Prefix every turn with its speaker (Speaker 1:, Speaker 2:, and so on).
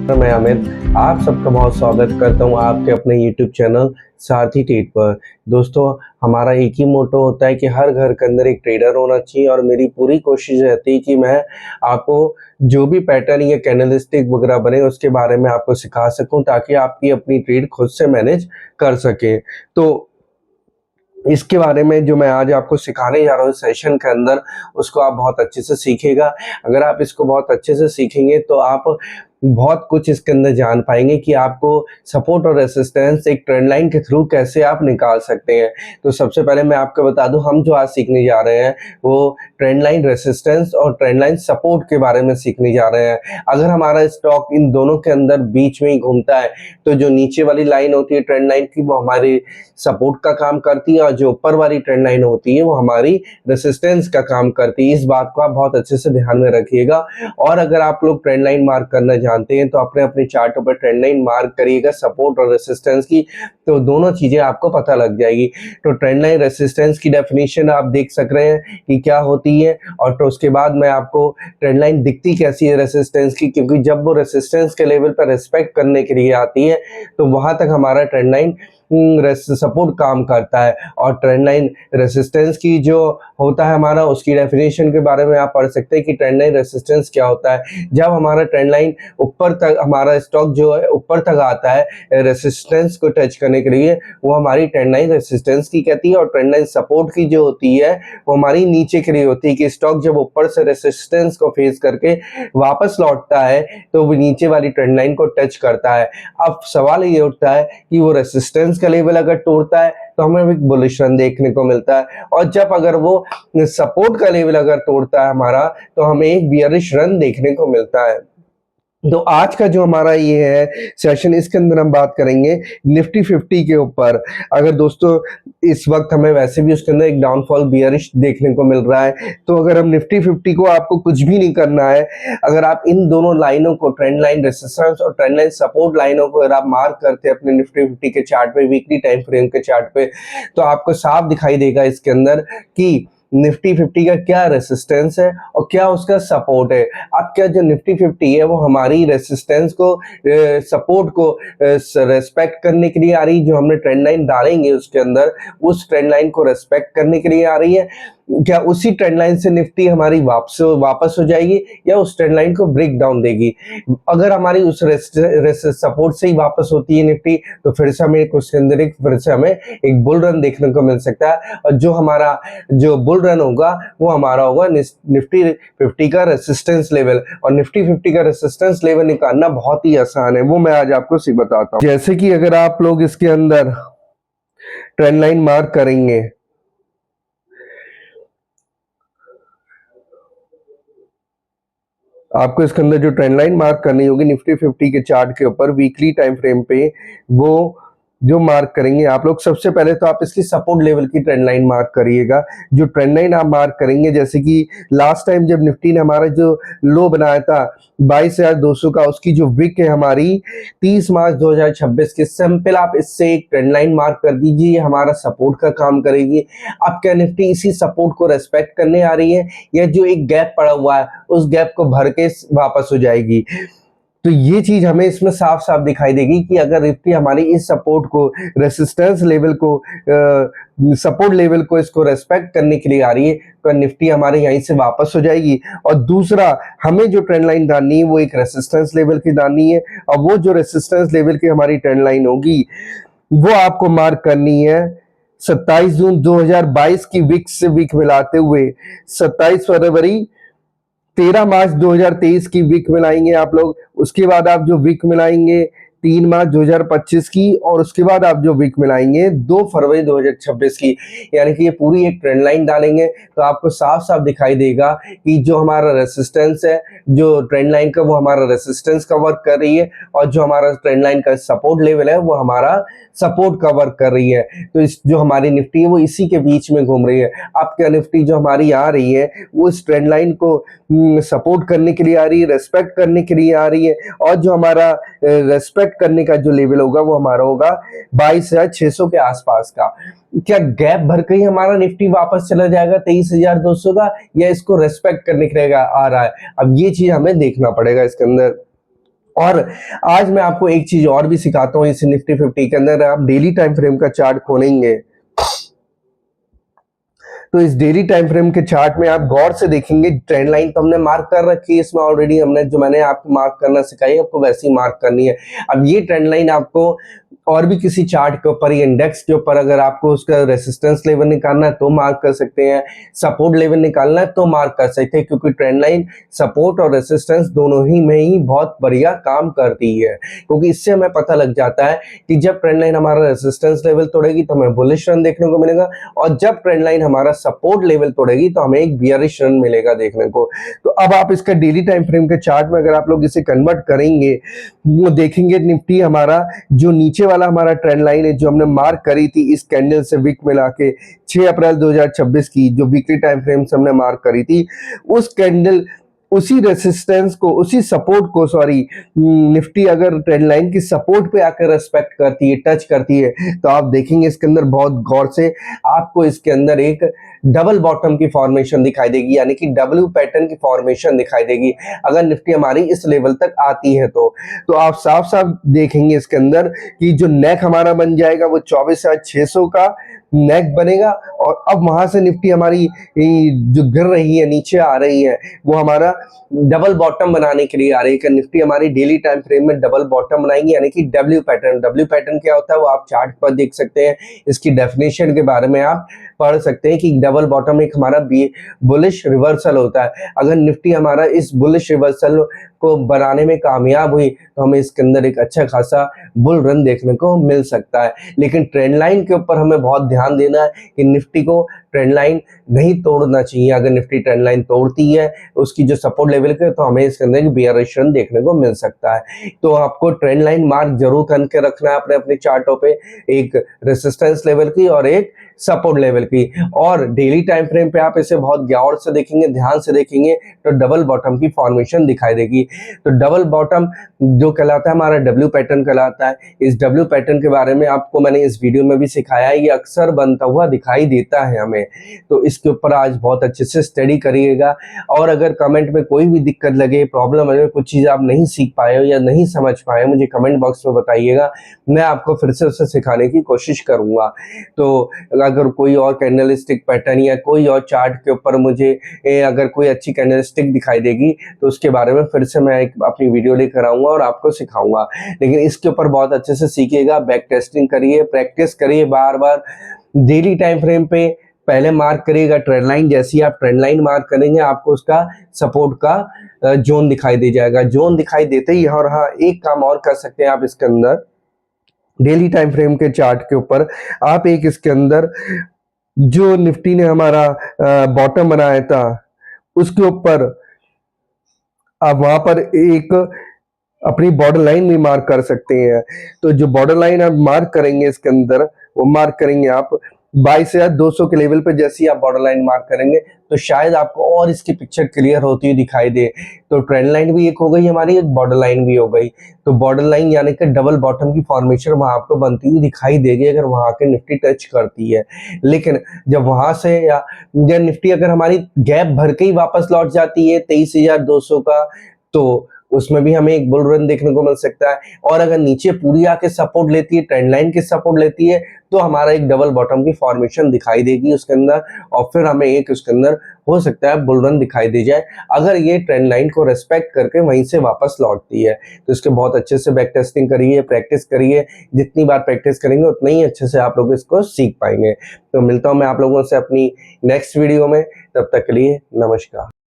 Speaker 1: मैं अमित आप सबका बहुत स्वागत करता हूं आपके अपने YouTube चैनल सारथी ट्रेड पर। दोस्तों, हमारा एक ही मोटो होता है कि हर घर के अंदर एक ट्रेडर होना चाहिए और मेरी पूरी कोशिश रहती है कि मैं आपको जो भी पैटर्न या कैंडलस्टिक वगैरह बने उसके बारे में आपको सिखा सकूं ताकि आपकी अपनी ट्रेड खुद से मैनेज कर सके। तो इसके बारे में जो मैं आज आपको सिखाने जा रहा हूँ सेशन के अंदर, उसको आप बहुत अच्छे से सीखिएगा। अगर आप इसको बहुत अच्छे से सीखेंगे तो आप बहुत कुछ इसके अंदर जान पाएंगे कि आपको सपोर्ट और रेसिस्टेंस एक ट्रेंड लाइन के थ्रू कैसे आप निकाल सकते हैं। तो सबसे पहले मैं आपको बता दूं, हम जो आज सीखने जा रहे हैं वो ट्रेंड लाइन रेसिस्टेंस और ट्रेंड लाइन सपोर्ट के बारे में सीखने जा रहे हैं। अगर हमारा स्टॉक इन दोनों के अंदर बीच में ही घूमता है तो जो नीचे वाली लाइन होती है ट्रेंड लाइन की, वो हमारी सपोर्ट का काम करती है और जो ऊपर वाली ट्रेंड लाइन होती है वो हमारी रेसिस्टेंस का काम करती है। इस बात को आप बहुत अच्छे से ध्यान में रखिएगा। और अगर आप लोग ट्रेंड लाइन मार्क करना जानते हैं तो अपने अपने चार्टों पर ट्रेंड लाइन मार्क करिएगा सपोर्ट और रेसिस्टेंस की, तो दोनों चीजें आपको पता लग जाएगी। तो ट्रेंड लाइन रेसिस्टेंस की डेफिनेशन आप देख सक रहे हैं कि क्या होती है, और तो उसके बाद मैं आपको ट्रेंड लाइन दिखती कैसी है रेसिस्टेंस की, क्योंकि जब वो रेसिस्टेंस के लेवल पर रिस्पेक्ट करने के लिए आती है तो वहां तक हमारा ट्रेंड लाइन सपोर्ट काम करता है। और ट्रेंड लाइन रेसिस्टेंस की जो होता है हमारा, उसकी डेफिनेशन के बारे में आप पढ़ सकते हैं कि ट्रेंड लाइन रेसिस्टेंस क्या होता है। जब हमारा ट्रेंड लाइन ऊपर तक, हमारा स्टॉक जो है ऊपर तक आता है रेसिस्टेंस को टच करने के लिए, वो हमारी ट्रेंड लाइन रेसिस्टेंस की कहती है। और ट्रेंड लाइन सपोर्ट की जो होती है वो हमारी नीचे के लिए होती है कि स्टॉक जब ऊपर से रेसिस्टेंस को फेस करके वापस लौटता है तो वो नीचे वाली ट्रेंड लाइन को टच करता है। अब सवाल ये उठता है कि वो रेसिस्टेंस का लेवल अगर तोड़ता है तो हमें एक बुलिश रन देखने को मिलता है, और जब अगर वो सपोर्ट का लेवल अगर तोड़ता है हमारा तो हमें एक बियरिश रन देखने को मिलता है। तो आज का जो हमारा ये है सेशन, इसके अंदर हम बात करेंगे निफ्टी 50 के ऊपर। अगर दोस्तों इस वक्त हमें वैसे भी उसके अंदर एक डाउनफॉल बियरिश देखने को मिल रहा है, तो अगर हम निफ्टी 50 को, आपको कुछ भी नहीं करना है, अगर आप इन दोनों लाइनों को, ट्रेंड लाइन रेसिस्टेंस और ट्रेंड लाइन सपोर्ट लाइनों को अगर आप मार्क करते हैं अपने निफ्टी 50 के चार्ट पे, वीकली टाइम फ्रेम के चार्ट पे, तो आपको साफ दिखाई देगा इसके अंदर कि निफ्टी 50 का क्या रेसिस्टेंस है और क्या उसका सपोर्ट है। अब क्या जो निफ्टी 50 है वो हमारी रेसिस्टेंस को, सपोर्ट को रेस्पेक्ट करने के लिए आ रही है, जो हमने ट्रेंड लाइन डालेंगे उसके अंदर उस ट्रेंड लाइन को रेस्पेक्ट करने के लिए आ रही है, क्या उसी ट्रेंड लाइन से निफ्टी हमारी वापस हो जाएगी या उस ट्रेंड लाइन को ब्रेक डाउन देगी। अगर हमारी उस सपोर्ट से ही वापस होती है निफ्टी, तो फिर से हमें उसके अंदर फिर से हमें एक बुल रन देखने को मिल सकता है, और जो हमारा जो बुल रन होगा वो हमारा होगा निफ्टी 50 का रेसिस्टेंस लेवल। और निफ्टी 50 का रेसिस्टेंस लेवल निकालना बहुत ही आसान है, वो मैं आज आपको बताता हूँ। जैसे कि अगर आप लोग इसके अंदर ट्रेंड लाइन मार्क करेंगे, आपको इसके अंदर जो ट्रेंड लाइन मार्क करनी होगी निफ्टी 50 के चार्ट के ऊपर वीकली टाइम फ्रेम पे, वो जो मार्क करेंगे आप लोग, सबसे पहले तो आप इसकी सपोर्ट लेवल की ट्रेंड लाइन मार्क करिएगा। जो ट्रेंड लाइन आप मार्क करेंगे, जैसे कि लास्ट टाइम जब निफ्टी ने हमारा जो लो बनाया था 22,200 का, उसकी जो विक है हमारी 30 मार्च 2026 की, सिंपल आप इससे एक ट्रेंड लाइन मार्क कर दीजिए, ये हमारा सपोर्ट का काम करेगी। अब क्या निफ्टी इसी सपोर्ट को रेस्पेक्ट करने आ रही है, या जो एक गैप पड़ा हुआ है उस गैप को भर के वापस हो जाएगी। तो ये चीज हमें इसमें साफ साफ दिखाई देगी कि अगर निफ्टी हमारी इस सपोर्ट को, रेसिस्टेंस लेवल को, सपोर्ट लेवल को, इसको रेस्पेक्ट करने के लिए आ रही है, तो निफ्टी हमारे यहीं से वापस हो जाएगी। और दूसरा, हमें जो ट्रेंड लाइन डालनी है वो एक रेसिस्टेंस लेवल की डालनी है, और वो जो रेसिस्टेंस लेवल की हमारी ट्रेंड लाइन होगी वो आपको मार्क करनी है 27 जून 2022 की विक से विक मिलाते हुए 27 फरवरी 13 मार्च 2023 की विक मिलाएंगे आप लोग। उसके बाद आप जो विक मिलाएंगे 3 मार्च 2025 की, और उसके बाद आप जो विक मिलाएंगे 2 फरवरी 2026 की, यानी कि ये पूरी एक ट्रेंड लाइन डालेंगे तो आपको साफ साफ दिखाई देगा कि जो हमारा रेसिस्टेंस है, जो ट्रेंड लाइन का, वो हमारा रेसिस्टेंस का वर्क कर रही है, और जो हमारा ट्रेंड लाइन का सपोर्ट लेवल है वो हमारा सपोर्ट का वर्क कर रही है। तो इस जो हमारी निफ्टी है वो इसी के बीच में घूम रही है। अब क्या निफ्टी जो हमारी आ रही है वो इस ट्रेंड लाइन को सपोर्ट करने के लिए आ रही है, रेस्पेक्ट करने के लिए आ रही है, और जो हमारा रेस्पेक्ट करने का जो लेवल होगा वो हमारा होगा 22,600 के आसपास का। क्या गैप भर के ही हमारा निफ्टी वापस चला जाएगा 23,200 का, या इसको रेस्पेक्ट करने के लिए आ रहा है? अब ये चीज हमें देखना पड़ेगा इसके अंदर। और आज मैं आपको एक चीज और भी सिखाता हूँ इस निफ्टी 50 के अंदर। आप डेली टाइम फ्रेम का चार्ट खोलेंगे तो इस डेली टाइम फ्रेम के चार्ट में आप गौर से देखेंगे, ट्रेंड लाइन तो हमने मार्क कर रखी है इसमें ऑलरेडी, हमने जो मैंने आपको मार्क करना सिखाई आपको वैसी मार्क करनी है। अब ये ट्रेंड लाइन आपको और भी किसी चार्ट के ऊपर, इंडेक्स के ऊपर अगर आपको उसका रेसिस्टेंस लेवल निकालना है तो मार्क कर सकते हैं, सपोर्ट लेवल निकालना है तो मार्क कर सकते हैं, क्योंकि ट्रेंड लाइन सपोर्ट और रेसिस्टेंस दोनों ही में ही बहुत बढ़िया काम करती है। क्योंकि इससे हमें पता लग जाता है कि जब ट्रेंड लाइन हमारा रेसिस्टेंस लेवल तोड़ेगी तो हमें बुलिश रन देखने को मिलेगा, और जब ट्रेंड लाइन हमारा सपोर्ट लेवल तोड़ेगी तो हमें एक बियरिश रन मिलेगा देखने को। तो अब आप इसका डेली टाइम फ्रेम के चार्ट में अगर आप लोग इसे कन्वर्ट करेंगे, वो देखेंगे निफ्टी हमारा जो नीचे वाला हमारा ट्रेंड लाइन है जो हमने मार्क करी थी इस कैंडल से विक मिला के 6 अप्रैल 2026 की, जो वीकली टाइम फ्रेम से हमने मार्क करी थी, उस कैंडल उसी रेसिस्टेंस को, उसी सपोर्ट को, सॉरी, निफ्टी अगर ट्रेंड लाइन की सपोर्ट पे आकर रेस्पेक्ट करती है, टच करती है, तो आप देखेंगे इसके अंदर बहुत गौर से आपको इसके अंदर एक डबल बॉटम की फॉर्मेशन दिखाई देगी, यानी कि डब्ल्यू पैटर्न की फॉर्मेशन दिखाई देगी अगर निफ्टी हमारी इस लेवल तक आती है तो आप साफ साफ देखेंगे इसके अंदर कि जो नेक हमारा बन जाएगा वो 24,600 का नेक बनेगा, और अब वहां से निफ्टी हमारी जो गिर रही है, नीचे आ रही है, वो हमारा डबल बॉटम बनाने के लिए आ रही है कि निफ्टी हमारी डेली टाइम फ्रेम में डबल बॉटम बनाएंगे, यानी कि डब्ल्यू पैटर्न। डब्ल्यू पैटर्न क्या होता है वो आप चार्ट पर देख सकते हैं, इसकी डेफिनेशन के बारे में आप पढ़ सकते हैं कि डबल बॉटम एक हमारा बुलिश रिवर्सल होता है। अगर निफ्टी हमारा इस बुलिश रिवर्सल को बनाने में कामयाब हुई तो हमें इसके अंदर एक अच्छा खासा बुल रन देखने को मिल सकता है। लेकिन ट्रेंड लाइन के ऊपर हमें बहुत ध्यान देना है कि निफ्टी को ट्रेंड लाइन नहीं तोड़ना चाहिए। अगर निफ्टी ट्रेंड लाइन तोड़ती है उसकी जो सपोर्ट लेवल के, तो हमें इसके अंदर बियरिश रन देखने को मिल सकता है। तो आपको ट्रेंड लाइन मार्क जरूर करके रखना है अपने अपने चार्टों पे, एक रेसिस्टेंस लेवल की और एक सपोर्ट लेवल की। और डेली टाइम फ्रेम पे आप इसे बहुत गौर से देखेंगे, ध्यान से देखेंगे तो डबल बॉटम की फॉर्मेशन दिखाई देगी। तो डबल बॉटम जो कहलाता है हमारा डब्ल्यू पैटर्न कहलाता है। इस डब्ल्यू पैटर्न के बारे में आपको मैंने इस वीडियो में भी सिखाया है, ये अक्सर बनता हुआ दिखाई देता है हमें। तो इसके ऊपर आज बहुत अच्छे से स्टडी करिएगा, और अगर कमेंट में कोई भी दिक्कत लगे, प्रॉब्लम है, कुछ चीज़ आप नहीं सीख पाए हो या नहीं समझ पाए, मुझे कमेंट बॉक्स में बताइएगा, मैं आपको फिर से उसे सिखाने की कोशिश करूंगा। तो अगर कोई और कैंडलस्टिक पैटर्न या कोई और चार्ट के ऊपर मुझे अगर कोई अच्छी कैंडलस्टिक दिखाई देगी तो उसके बारे में फिर से मैं एक अपनी वीडियो लेकर आऊंगा और आपको सिखाऊंगा। लेकिन इसके ऊपर बहुत अच्छे से सीखिएगा, बैक टेस्टिंग करिए, प्रैक्टिस करिए बार बार। डेली टाइम फ्रेम पे पहले मार्क करिएगा ट्रेंड लाइन, जैसी आप ट्रेंड लाइन मार्क करेंगे आपको उसका सपोर्ट का जोन दिखाई दे जाएगा। जोन दिखाई देते ही, और हाँ, एक काम और कर सकते हैं आप इसके अंदर, डेली टाइम फ्रेम के चार्ट के ऊपर आप एक इसके अंदर जो निफ्टी ने हमारा बॉटम बनाया था उसके ऊपर आप वहां पर एक अपनी बॉर्डर लाइन भी मार्क कर सकते हैं। तो जो बॉर्डर लाइन आप मार्क करेंगे इसके अंदर, वो मार्क करेंगे आप 22,200 के लेवल पे। जैसे ही आप बॉर्डर लाइन मार्क करेंगे तो शायद आपको और इसकी पिक्चर क्लियर होती हुई दिखाई दे। तो ट्रेंड लाइन भी एक हो गई हमारी, एक बॉर्डर लाइन भी हो गई। तो बॉर्डर लाइन यानी कि डबल बॉटम की फॉर्मेशन वहां आपको बनती हुई दिखाई देगी अगर वहां के निफ्टी टच करती है। लेकिन जब वहां से या निफ्टी अगर हमारी गैप भर के ही वापस लौट जाती है 23,200 का, तो उसमें भी हमें एक बुल रन देखने को मिल सकता है। और अगर नीचे पूरी आके सपोर्ट लेती है, ट्रेंड लाइन की सपोर्ट लेती है, तो हमारा एक डबल बॉटम की फॉर्मेशन दिखाई देगी उसके अंदर, और फिर हमें एक उसके अंदर हो सकता है बुल रन दिखाई दे जाए अगर ये ट्रेंड लाइन को रेस्पेक्ट करके वहीं से वापस लौटती है। तो इसके बहुत अच्छे से बैक टेस्टिंग करिए, प्रैक्टिस करिए। जितनी बार प्रैक्टिस करेंगे उतना ही अच्छे से आप लोग इसको सीख पाएंगे। तो मिलता हूं मैं आप लोगों से अपनी नेक्स्ट वीडियो में, तब तक के लिए नमस्कार।